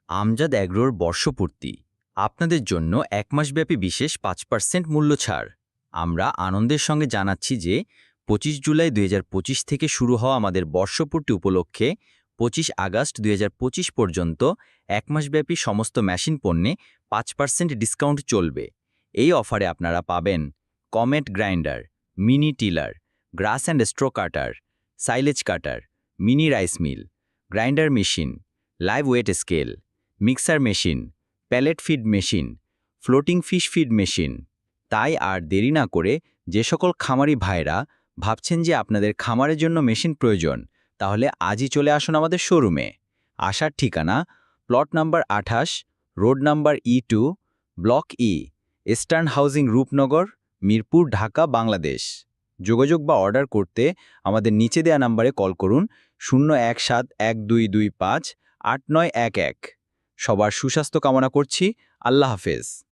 আমজাদ অ্যাগ্রোর বর্ষপূর্তি আপনাদের জন্য ১ মাসব্যাপী বিশেষ ৫% মূল্য ছাড়। আমরা আনন্দের সঙ্গে জানাচ্ছি যে ২৫ জুলাই ২০২৫ থেকে শুরু হওয়া আমাদের বর্ষপূর্তি উপলক্ষে ২৫ আগস্ট ২০২৫ পর্যন্ত ১ মাসব্যাপী সমস্ত মেশিন পণ্যে ৫% ডিসকাউন্ট চলবে। এই অফারে আপনারা পাবেন comet grinder, mini tiller, grass and straw cutter, silage cutter, mini rice mill, grinder machine, live weight scale, mixer machine, pellet feed machine, floating fish feed machine. তাই আর দেরি না করে যে সকল খামারি ভাইরা ভাবছেন যে আপনাদের খামারের জন্য মেশিন প্রয়োজন, তাহলে আজই চলে আসুন আমাদের শোরুমে। আসার ঠিকানা plot number ২৮, road number E2, block E, eastern housing Rupnagar, Mirpur, Dhaka, Bangladesh. যোগাযোগ বা অর্ডার করতে আমাদের নিচে দেয়া নাম্বারে কল করুন ০১৭১২২৫৮৯১১। সবার সুস্বাস্থ্য কামনা করছি। আল্লাহ হাফেজ।